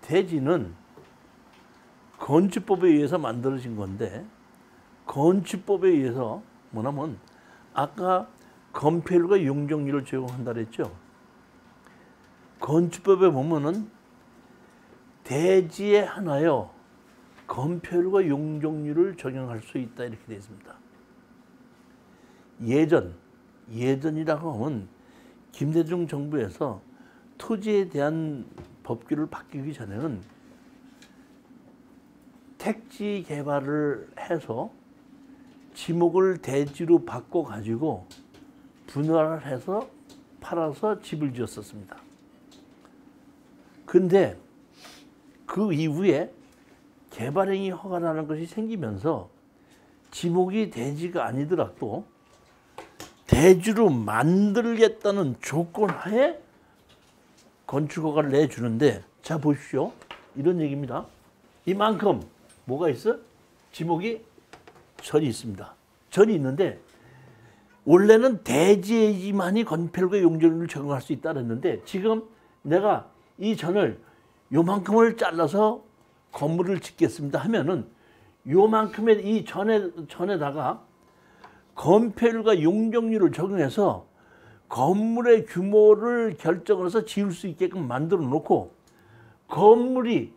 대지는 건축법에 의해서 만들어진 건데, 건축법에 의해서 뭐냐면 아까 건폐율과 용적률을 적용한다 그랬죠. 건축법에 보면은 대지에 하나여 건폐율과 용적률을 적용할 수 있다 이렇게 되어 있습니다. 예전이라고 하면 김대중 정부에서 토지에 대한 법규를 바뀌기 전에는 택지 개발을 해서 지목을 대지로 바꿔 가지고 분할을 해서 팔아서 집을 지었었습니다. 근데 그 이후에 개발행위 허가라는 것이 생기면서 지목이 대지가 아니더라도 대지로 만들겠다는 조건 하에 건축허가를 내주는데, 자 보십시오. 이런 얘기입니다. 이만큼 뭐가 있어? 지목이 전이 있습니다. 전이 있는데 원래는 대지에만이 건폐율과 용적률을 적용할 수 있다 그랬는데, 지금 내가 이 전을 요만큼을 잘라서 건물을 짓겠습니다 하면은 요만큼의 이 전에다가 건폐율과 용적률을 적용해서 건물의 규모를 결정을 해서 지을 수 있게끔 만들어 놓고, 건물이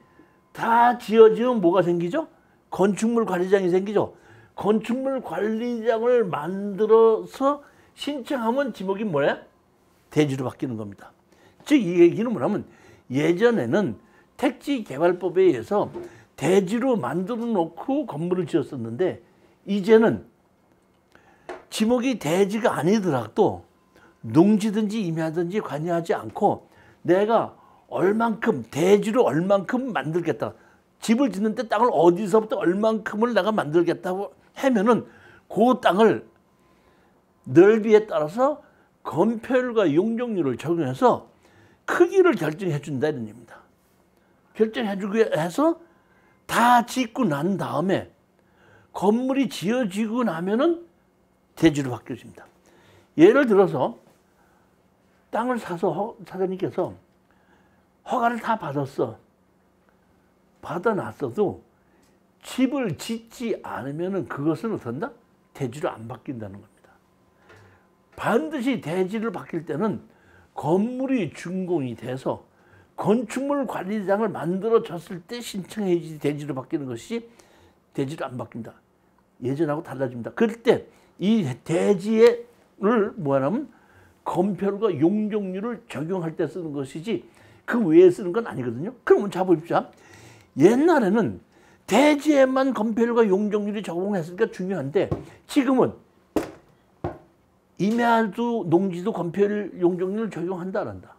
다 지어지면 뭐가 생기죠? 건축물 관리장이 생기죠. 건축물 관리장을 만들어서 신청하면 지목이 뭐야? 대지로 바뀌는 겁니다. 즉 이 얘기는 뭐냐면 예전에는 택지개발법에 의해서 대지로 만들어 놓고 건물을 지었었는데, 이제는 지목이 대지가 아니더라도 농지든지 임야든지 관여하지 않고 내가 얼만큼 대지로 얼만큼 만들겠다, 집을 짓는데 땅을 어디서부터 얼만큼을 내가 만들겠다고 하면은 그 땅을 넓이에 따라서 건폐율과 용적률을 적용해서 크기를 결정해 준다 이런 얘기입니다. 결정해 주게 해서 다 짓고 난 다음에 건물이 지어지고 나면은 대지로 바뀌어집니다. 예를 들어서 땅을 사서 사장님께서 허가를 다 받았어. 받아놨어도 집을 짓지 않으면은 그것은 어떤다? 대지로 안 바뀐다는 겁니다. 반드시 대지를 바뀔 때는 건물이 준공이 돼서 건축물 관리장을 만들어졌을 때 신청해야지 대지로 바뀌는 것이 대지로 안 바뀐다. 예전하고 달라집니다. 그럴 때 이 대지를 뭐냐면 건폐율과 용적률을 적용할 때 쓰는 것이지 그 외에 쓰는 건 아니거든요. 그러면 자 보십시오. 옛날에는 대지에만 건폐율과 용적률이 적용했으니까 중요한데, 지금은 임야도 농지도 건폐율 용적률을 적용한다 안 한다?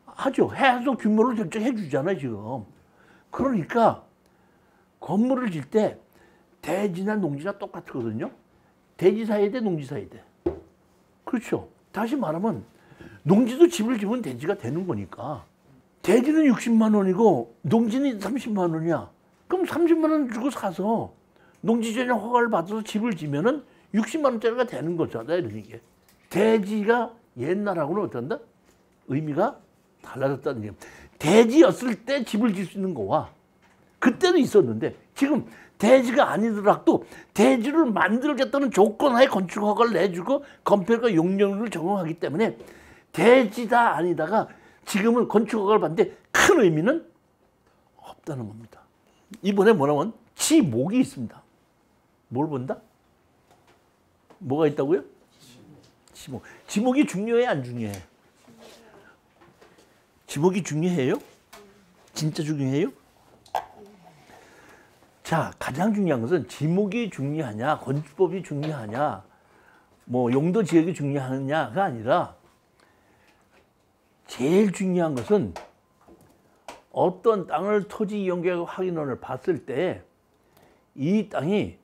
하죠. 해서 규모를 결정해 주잖아요 지금. 그러니까 건물을 질 때 대지나 농지나 똑같거든요. 대지 사야 돼, 농지 사야 돼. 그렇죠. 다시 말하면 농지도 집을 지으면 대지가 되는 거니까. 대지는 60만 원이고 농지는 30만 원이야. 그럼 30만 원 주고 사서 농지전용 허가를 받아서 집을 지면은 60만 원짜리가 되는 거잖아요. 이런 게. 대지가 옛날하고는 어떤다? 의미가 달라졌다는 얘기예요. 대지였을 때 집을 질 수 있는 거와 그때는 있었는데, 지금 대지가 아니더라도 대지를 만들겠다는 조건하에 건축허가를 내주고 건폐율과 용적률을 적용하기 때문에 대지다 아니다가 지금은 건축허가를 받는데 큰 의미는 없다는 겁니다. 이번에 뭐냐면 지목이 있습니다. 뭘 본다? 뭐가 있다고요? 지목. 지목이 중요해 안 중요해? 지목이 중요해요? 진짜 중요해요? 자, 가장 중요한 것은 지목이 중요하냐, 건축법이 중요하냐, 뭐 용도 지역이 중요하냐가 아니라 제일 중요한 것은 어떤 땅을 토지 이용계획 확인원을 봤을 때 이 땅이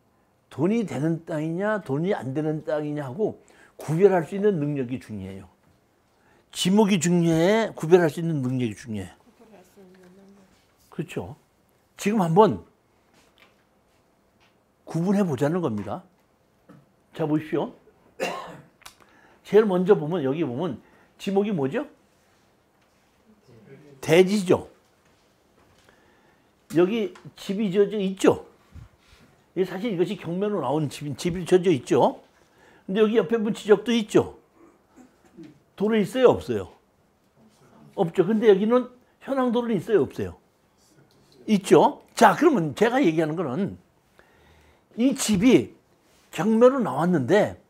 돈이 되는 땅이냐 돈이 안 되는 땅이냐 하고 구별할 수 있는 능력이 중요해요. 지목이 중요해, 구별할 수 있는 능력이 중요해. 그렇죠. 지금 한번 구분해 보자는 겁니다. 자 보십시오. 제일 먼저 보면 여기 보면 지목이 뭐죠? 대지죠. 여기 집이 져져 있죠. 사실 이것이 경매로 나온 집이 져져 있죠. 근데 여기 옆에 보면 지적도 있죠. 도로 있어요, 없어요? 없죠. 근데 여기는 현황 도로는 있어요, 없어요? 있죠. 자, 그러면 제가 얘기하는 거는 이 집이 경매로 나왔는데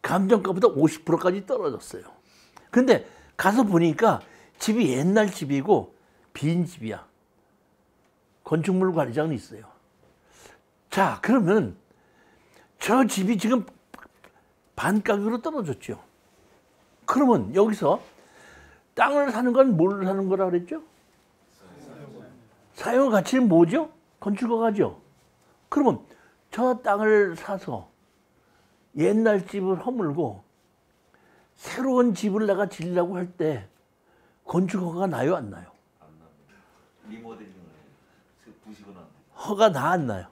감정가보다 50%까지 떨어졌어요. 근데 가서 보니까 집이 옛날 집이고 빈 집이야. 건축물 관리장은 있어요. 자, 그러면 저 집이 지금 반가격으로 떨어졌죠. 그러면 여기서 땅을 사는 건 뭘 사는 거라 그랬죠? 사용 가치는 뭐죠? 건축허가죠. 그러면 저 땅을 사서 옛날 집을 허물고 새로운 집을 내가 지으려고 할 때 건축허가가 나요, 안 나요? 안 납니다. 리모델링을 부시거나 허가 나 안 나요?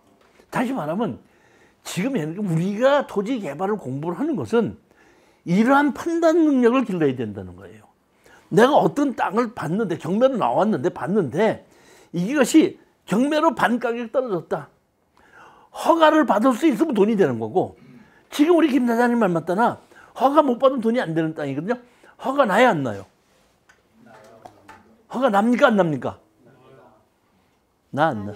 다시 말하면 지금 우리가 토지 개발을 공부를 하는 것은 이러한 판단 능력을 길러야 된다는 거예요. 내가 어떤 땅을 봤는데 경매로 나왔는데 봤는데 이것이 경매로 반가격 떨어졌다. 허가를 받을 수 있으면 돈이 되는 거고 지금 우리 김 사장님 말 맞다나 허가 못 받으면 돈이 안 되는 땅이거든요. 허가 나야 안 나요? 허가 납니까 안 납니까? 나 안 나.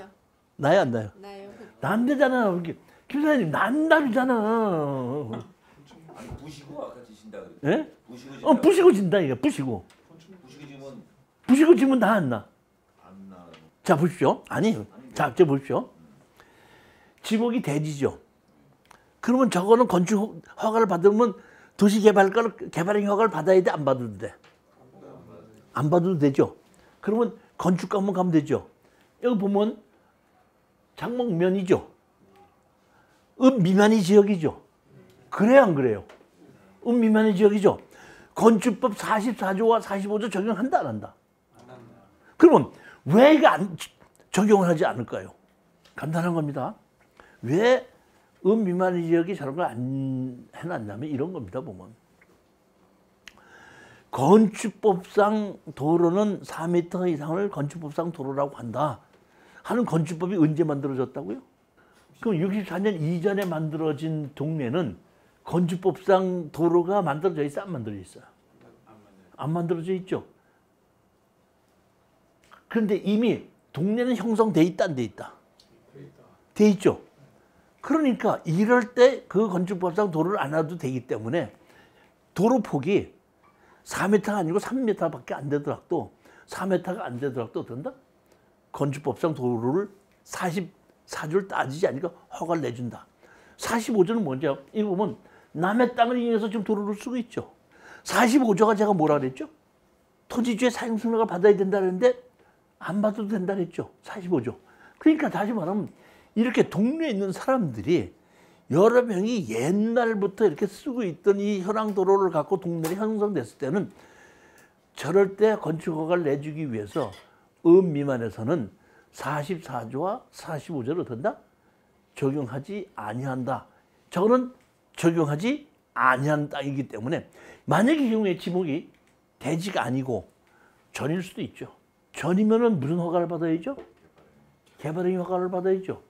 나야 안 나요? 나요. 난대잖아. 김 사장님 난다르잖아. 아니 부시고 아까 지신다 그랬죠. 예? 부시고 진다. 부시고 진다 이게 부시고. 부시고 지면 부시고 지면 나 안 나. 안 나. 자 보십시오. 아니, 자 보십시오. 지목이 대지죠. 그러면 저거는 건축 허가를 받으면 도시개발과를 개발행 허가를 받아야 돼, 안 받아도 돼? 안 받아도 되죠. 그러면 건축가만 가면 되죠. 여기 보면 장목면이죠. 미만의 지역이죠. 그래요, 안 그래요? 미만의 지역이죠. 건축법 44조와 45조 적용한다, 안 한다? 그러면 왜 이거 적용을 하지 않을까요? 간단한 겁니다. 왜 미만의 지역이 저런 걸 안 해놨냐면 이런 겁니다, 보면. 건축법상 도로는 4m 이상을 건축법상 도로라고 한다 하는 건축법이 언제 만들어졌다고요? 그럼 64년 이전에 만들어진 동네는 건축법상 도로가 만들어져 있어, 안 만들어져 있어요? 안 만들어져 있죠. 그런데 이미 동네는 형성돼 있다, 안 돼 있다? 돼 있죠. 그러니까 이럴 때 그 건축법상 도로를 안 해도 되기 때문에 도로 폭이 4m가 아니고 3m밖에 안 되더라도 4m가 안 되더라도 어떤다? 건축법상 도로를 44조를 따지지 않으니까 허가를 내준다. 45조는 뭔지요? 이거 보면 남의 땅을 이용해서 지금 도로를 쓰고 있죠. 45조가 제가 뭐라 그랬죠? 토지주의 사용승낙을 받아야 된다 그랬는데 안 받아도 된다 그랬죠. 45조. 그러니까 다시 말하면 이렇게 동네에 있는 사람들이 여러 명이 옛날부터 이렇게 쓰고 있던 이 현황도로를 갖고 동네가 형성됐을 때는 저럴 때 건축허가를 내주기 위해서 미만에서는 44조와 45조를 어떤다? 적용하지 아니한다. 저거는 적용하지 아니한 땅이기 때문에 만약에 이 경우에 지목이 대지가 아니고 전일 수도 있죠. 전이면은 무슨 허가를 받아야죠? 개발행 허가를 받아야죠.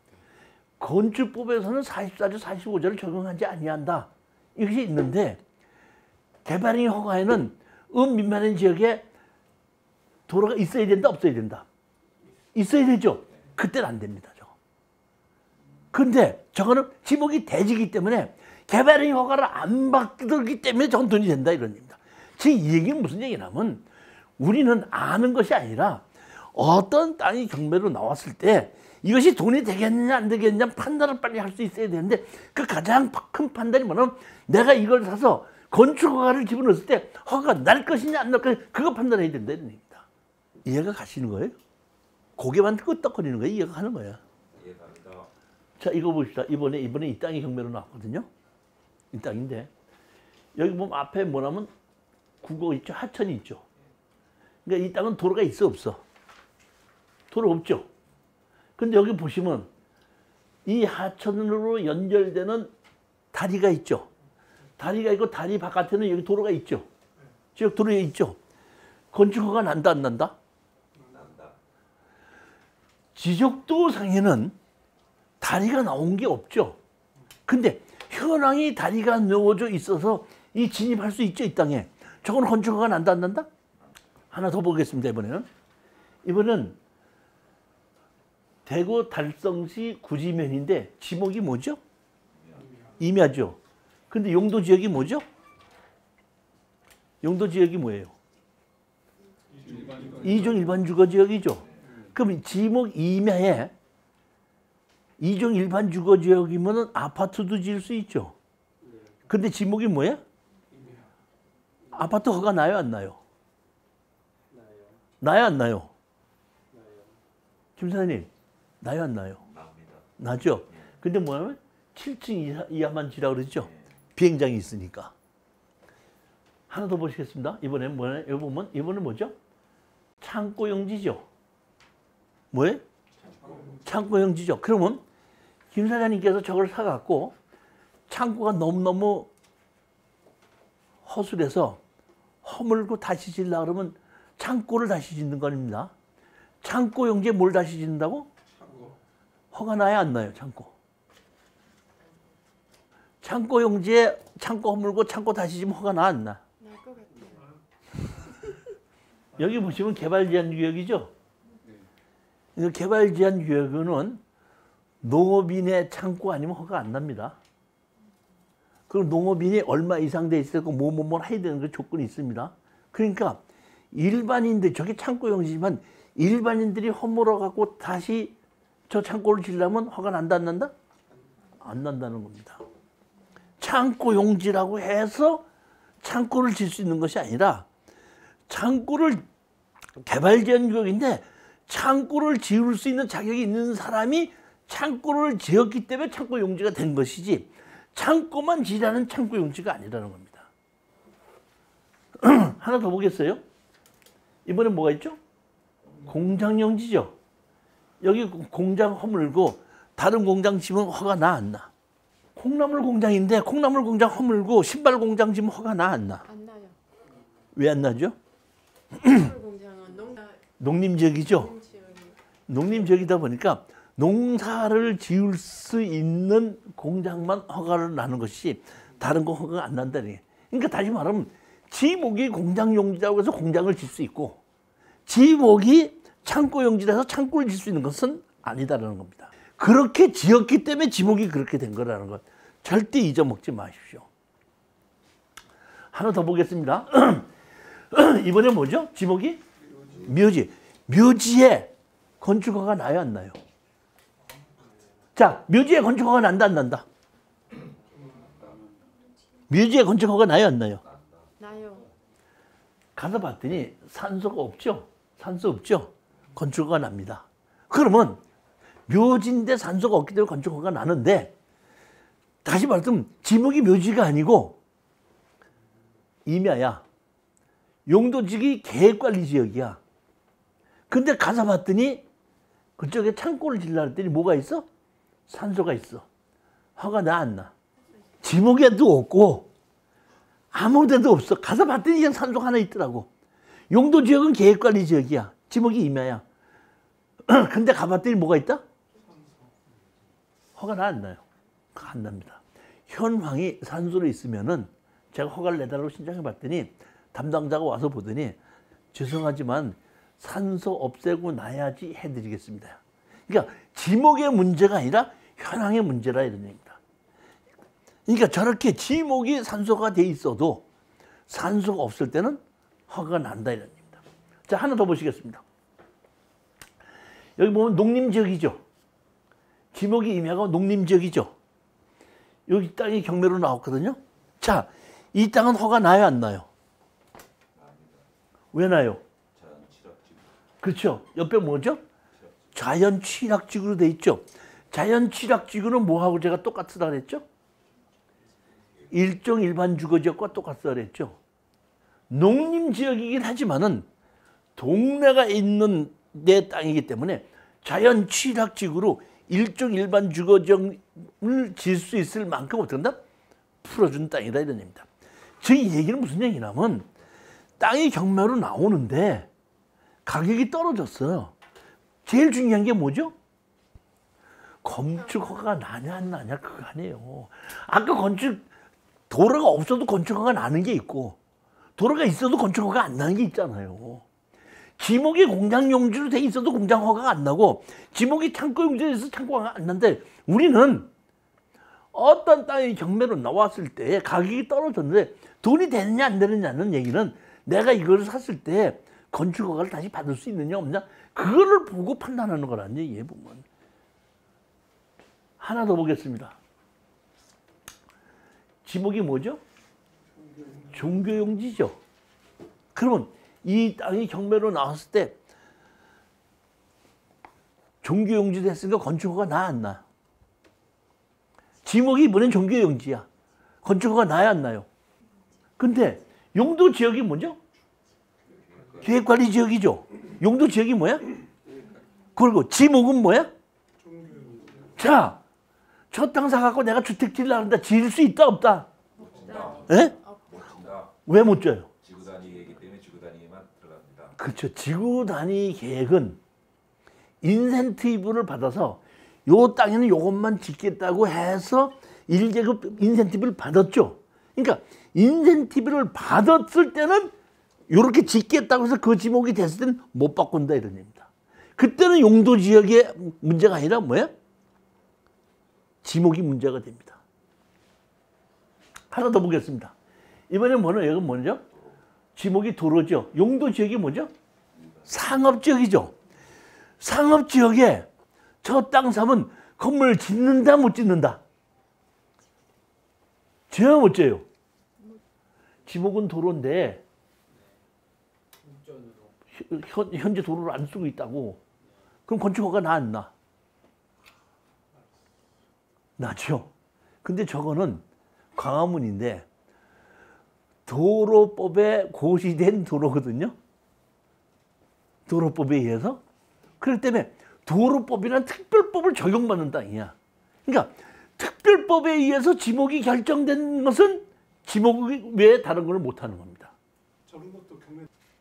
건축법에서는 44조, 45조를 적용하지 아니한다. 이것이 있는데 개발행 허가에는 미만한 지역에 도로가 있어야 된다, 없어야 된다? 있어야 되죠. 그때는 안 됩니다. 저거. 근데 저거는 지목이 대지기 때문에 개발행 허가를 안 받기 때문에 저건 돈이 된다 이런 얘기입니다. 지금 이 얘기는 무슨 얘기냐면 우리는 아는 것이 아니라 어떤 땅이 경매로 나왔을 때 이것이 돈이 되겠느냐 안 되겠느냐 판단을 빨리 할 수 있어야 되는데 그 가장 큰 판단이 뭐냐면 내가 이걸 사서 건축허가를 집어넣었을 때 허가가 날 것이냐 안 날 것이냐 그거 판단해야 된다 이런 얘기입니다. 이해가 가시는 거예요? 고개만 끄덕거리는 거예요? 이해가 가는 거예요? 이해갑니다. 자 이거 봅시다. 이번에 이 땅이 경매로 나왔거든요. 이 땅인데 여기 보면 앞에 뭐냐면 국어 있죠? 하천이 있죠? 그러니까 이 땅은 도로가 있어 없어? 도로 없죠? 근데 여기 보시면 이 하천으로 연결되는 다리가 있죠. 다리가 있고 다리 바깥에는 여기 도로가 있죠. 지역 도로에 있죠. 건축허가 난다 안 난다? 난다. 지적도상에는 다리가 나온 게 없죠. 근데 현황이 다리가 넣어져 있어서 이 진입할 수 있죠, 이 땅에. 저건 건축허가 난다, 안 난다? 하나 더 보겠습니다, 이번에는. 이번은 대구 달성시 구지면인데 지목이 뭐죠? 임야죠. 근데 용도 지역이 뭐죠? 용도 지역이 뭐예요? 이종 일반 주거 지역이죠. 그럼 지목 임야에 이종 일반 주거 지역이면 아파트도 지을 수 있죠. 근데 지목이 뭐야? 아파트 허가 나요, 안 나요? 나요, 안 나요? 김 사장님, 나요, 안 나요? 납니다. 나죠. 근데 뭐냐면 7층 이하만 지라고 그러죠. 비행장이 있으니까. 하나 더 보시겠습니다. 이번엔 뭐냐? 여기 보면 이번엔 뭐죠? 창고용지죠. 뭐예요? 창고용지죠. 그러면 김 사장님께서 저걸 사갖고 창고가 너무너무 허술해서 허물고 다시 짓려고 그러면 창고를 다시 짓는 겁니다. 창고용지에 뭘 다시 짓는다고? 허가 나요, 안 나요? 창고용지에 창고 허물고 창고 다시 짓면 허가 나, 안 나? 날 것 같아요. 여기 보시면 개발제한구역이죠. 개발제한구역은 농업인의 창고 아니면 허가 안 납니다. 그럼 농업인이 얼마 이상 돼 있을 거 뭐뭐 해야 되는 그 조건이 있습니다. 그러니까 일반인들, 저게 창고용지지만 일반인들이 허물어 갖고 다시 저 창고를 지으려면 허가 난다, 안 난다? 안 난다는 겁니다. 창고용지라고 해서 창고를 질 수 있는 것이 아니라 창고를 개발제한구역인데 창고를 지을 수 있는 자격이 있는 사람이 창고를 지었기 때문에 창고용지가 된 것이지 창고만 지라는 창고용지가 아니라는 겁니다. 하나 더 보겠어요? 이번엔 뭐가 있죠? 공장용지죠. 여기 공장 허물고 다른 공장 지면 허가 나, 안 나? 콩나물 공장인데 콩나물 공장 허물고 신발 공장 지면 허가 나, 안 나? 안 나요. 왜 안 나죠? 공장은 농림지역이죠. 농림지역이다 보니까 농사를 지을 수 있는 공장만 허가를 나는 것이 다른 거 허가가 안 난다는 게. 그러니까 다시 말하면 지목이 공장용지라고 해서 공장을 질 수 있고 지목이 창고용지라서 창고를 질 수 있는 것은 아니다라는 겁니다. 그렇게 지었기 때문에 지목이 그렇게 된 거라는 것 절대 잊어먹지 마십시오. 하나 더 보겠습니다. 이번에 뭐죠? 지목이? 묘지. 묘지에 건축허가 나요, 안 나요? 자, 묘지에 건축허가 난다, 안 난다? 묘지에 건축허가 나요, 안 나요? 나요. 가서 봤더니 산소가 없죠? 산소 없죠? 건축허가 납니다. 그러면 묘지인데 산소가 없기 때문에 건축허가 나는데 다시 말하면 지목이 묘지가 아니고 임야야. 용도지역이 계획관리지역이야. 근데 가서 봤더니 그쪽에 창고를 지으려고 했더니 뭐가 있어? 산소가 있어. 허가 나, 안 나? 지목에도 없고 아무 데도 없어. 가서 봤더니 그냥 산소가 하나 있더라고. 용도지역은 계획관리지역이야. 지목이 임야야. 근데 가봤더니 뭐가 있다? 허가 나, 안 나요? 안 납니다. 현황이 산소로 있으면은 제가 허가를 내달라고 신청해 봤더니 담당자가 와서 보더니 죄송하지만 산소 없애고 나야지 해드리겠습니다. 그러니까 지목의 문제가 아니라 현황의 문제라 이런 얘기입니다. 그러니까 저렇게 지목이 산소가 돼 있어도 산소가 없을 때는 허가가 난다 이런 얘기입니다. 자, 하나 더 보시겠습니다. 여기 보면 농림지역이죠. 지목이 임야가 농림지역이죠. 여기 땅이 경매로 나왔거든요. 자, 이 땅은 허가 나요, 안 나요? 왜 나요? 그렇죠. 옆에 뭐죠? 자연 취락지구로 돼 있죠. 자연 취락지구는 뭐하고 제가 똑같다 그랬죠? 일종 일반 주거지역과 똑같다 그랬죠. 농림지역이긴 하지만은 동네가 있는 내 땅이기 때문에 자연 취락지구로 일종 일반 주거지역을 질 수 있을 만큼 어떻게 한다? 풀어준 땅이다 이런 얘기입니다. 즉 이 얘기는 무슨 얘기냐면 땅이 경매로 나오는데 가격이 떨어졌어요. 제일 중요한 게 뭐죠? 건축허가 나냐 안 나냐 그거 아니에요. 아까 도로가 없어도 건축허가 나는 게 있고 도로가 있어도 건축허가 안 나는 게 있잖아요. 지목이 공장 용지로 돼 있어도 공장 허가가 안 나고 지목이 창고 용지로 돼서 창고가 안 나는데 우리는 어떤 땅이 경매로 나왔을 때 가격이 떨어졌는데 돈이 되느냐 안 되느냐는 얘기는 내가 이걸 샀을 때 건축허가를 다시 받을 수 있느냐 없느냐 그거를 보고 판단하는 거라는 얘기에 보면. 하나 더 보겠습니다. 지목이 뭐죠? 종교용지죠. 그러면 이 땅이 경매로 나왔을 때 종교용지 됐으니까 건축허가 나 안 나? 지목이 이번엔 종교용지야. 건축허가 나야 안 나요? 근데 용도 지역이 뭐죠? 계획관리지역이죠. 용도 지역이 뭐야? 그리고 지목은 뭐야? 자, 저 땅 사갖고 내가 주택 지으려고 한다. 지을 수 있다 없다? 예? 왜 못 져요? 지구 단위 계획이기 때문에 지구 단위에만 들어갑니다. 그렇죠. 지구 단위 계획은 인센티브를 받아서 요 땅에는 요것만 짓겠다고 해서 1계급 인센티브를 받았죠. 그러니까 인센티브를 받았을 때는 요렇게 짓겠다고 해서 그 지목이 됐을 때는 못 바꾼다 이런 얘기입니다. 그때는 용도 지역의 문제가 아니라 뭐야? 지목이 문제가 됩니다. 하나 더 보겠습니다. 이번엔 뭐는 여기 뭐죠? 지목이 도로죠. 용도 지역이 뭐죠? 상업지역이죠. 상업지역에 저 땅 사면 건물 짓는다 못 짓는다? 지어야 못 지어요? 지목은 도로인데 현재 도로를 안 쓰고 있다고. 그럼 건축허가 나 안 나? 나죠. 근데 저거는 광화문인데 도로법에 고시된 도로거든요. 도로법에 의해서. 그렇기 때문에 도로법이란 특별법을 적용받는 땅이야. 그러니까 특별법에 의해서 지목이 결정된 것은 지목 외에 다른 걸 못하는 겁니다.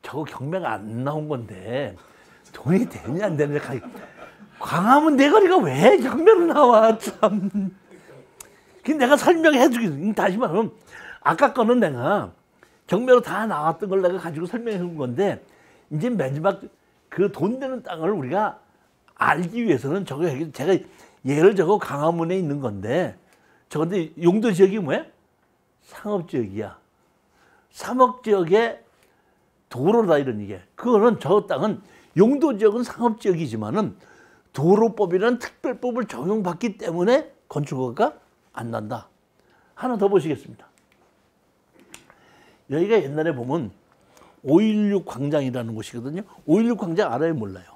저거 경매가 안 나온 건데 돈이 되냐 안 되냐. 광화문 내거리가 왜 경매로 나와 참. 내가 설명해 주겠어. 다시 말하면 아까 거는 내가 경매로 다 나왔던 걸 내가 가지고 설명해 준 건데 이제 마지막 그 돈 되는 땅을 우리가 알기 위해서는 저거 제가 예를 적어 광화문에 있는 건데 저건데 용도 지역이 뭐야? 상업지역이야. 상업지역의 도로다 이런 얘기야. 그거는 저 땅은 용도 지역은 상업지역이지만은 도로법이라는 특별법을 적용받기 때문에 건축허가가 안 난다. 하나 더 보시겠습니다. 여기가 옛날에 보면 5.16 광장이라는 곳이거든요. 5.16 광장 알아요? 몰라요?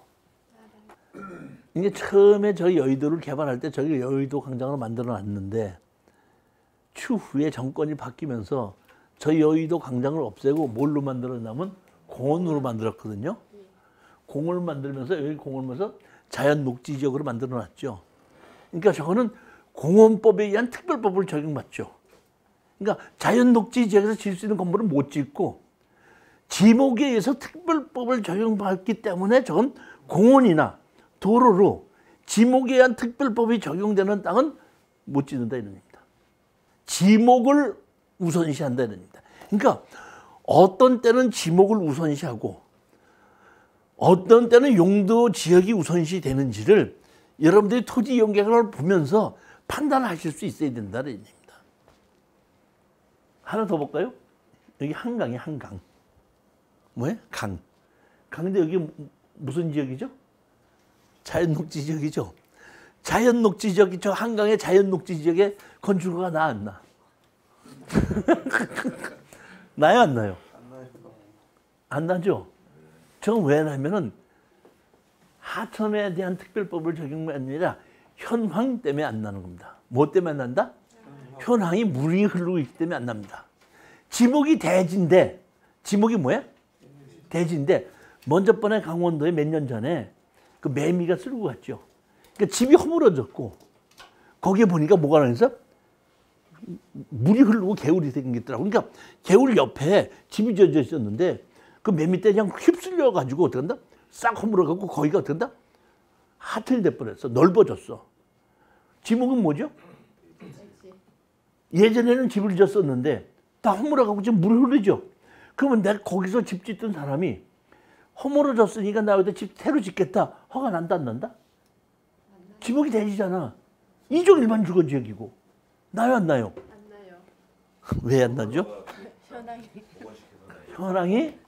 이게 처음에 저희 여의도를 개발할 때 저기 여의도 광장으로 만들어 놨는데 추후에 정권이 바뀌면서 저희 여의도 광장을 없애고 뭘로 만들었냐면 공원으로 만들었거든요. 공원을 만들면서 여기 공원을 만들면서 자연 녹지 지역으로 만들어 놨죠. 그러니까 저거는 공원법에 의한 특별법을 적용받죠. 그러니까 자연 녹지 지역에서 지을 수 있는 건물은 못 짓고 지목에 의해서 특별법을 적용받기 때문에 저건 공원이나 도로로 지목에 의한 특별법이 적용되는 땅은 못 짓는다 이런 얘기입니다. 지목을 우선시한다 이런 얘기입니다. 그러니까 어떤 때는 지목을 우선시하고 어떤 때는 용도 지역이 우선시 되는지를 여러분들이 토지 이용 계획을 보면서 판단하실 수 있어야 된다는 얘기입니다. 하나 더 볼까요? 여기 한강이 한강. 뭐예요? 강. 강인데 여기 무슨 지역이죠? 자연녹지 지역이죠. 자연녹지 지역이 저 한강의 자연녹지 지역에 건축허가 나 안 나? 나요 안 나요? 안 나죠. 저건 왜 나면은 하천에 대한 특별법을 적용이 아니라 현황 때문에 안 나는 겁니다. 뭐 때문에 안 난다? 현황이 물이 흐르고 있기 때문에 안 납니다. 지목이 대지인데 지목이 뭐야? 대지인데 먼저 번에 강원도에 몇 년 전에 그 매미가 쓸고 갔죠. 그러니까 집이 허물어졌고 거기에 보니까 뭐가 나면서 물이 흐르고 개울이 생겼더라고. 그러니까 개울 옆에 집이 지어져 있었는데 그 매미 때 그냥 휩쓸려 가지고 어떻게 한다? 싹 허물어 갖고 거기가 어떻게 한다? 하천이 돼버렸어. 넓어졌어. 지목은 뭐죠? 그렇지. 예전에는 집을 지었었는데 다 허물어가고 지금 물이 흐르죠. 그러면 내가 거기서 집 짓던 사람이 허물어졌으니까 나 여기다 집 새로 짓겠다. 허가 난다 안 난다? 지목이 대지잖아. 이종일반 주거지역이고. 나요 안 나요? 안 나요. 왜 안 나죠? 현황이.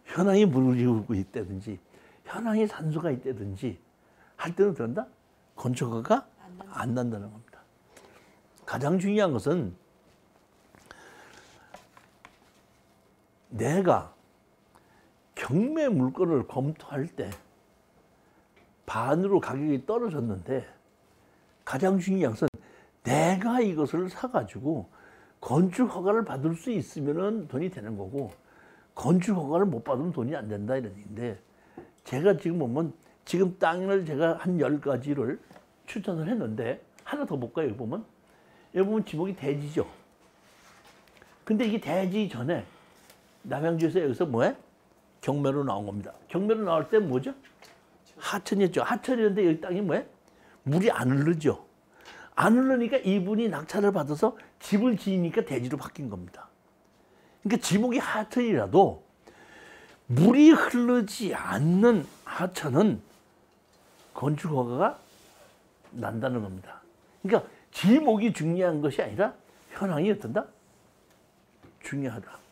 현황이 물을 이루고 있다든지 현황에 산소가 있다든지 할 때는 그런다? 건축허가가 안 난다는 겁니다. 가장 중요한 것은 내가 경매 물건을 검토할 때 반으로 가격이 떨어졌는데 가장 중요한 것은 내가 이것을 사가지고 건축허가를 받을 수 있으면 돈이 되는 거고 건축허가를 못 받으면 돈이 안 된다 이런 얘기인데 제가 지금 보면 지금 땅을 제가 한 10가지를 추천을 했는데 하나 더 볼까요? 여기 보면 지목이 대지죠. 근데 이게 대지 전에 남양주에서 여기서 뭐해? 경매로 나온 겁니다. 경매로 나올 때 뭐죠? 하천이었죠. 하천이었는데 여기 땅이 뭐해? 물이 안 흐르죠. 안 흐르니까 이분이 낙찰을 받아서 집을 지으니까 대지로 바뀐 겁니다. 그러니까 지목이 하천이라도 물이 흐르지 않는 하천은 건축허가가 난다는 겁니다. 그러니까 지목이 중요한 것이 아니라 현황이 어떤다? 중요하다.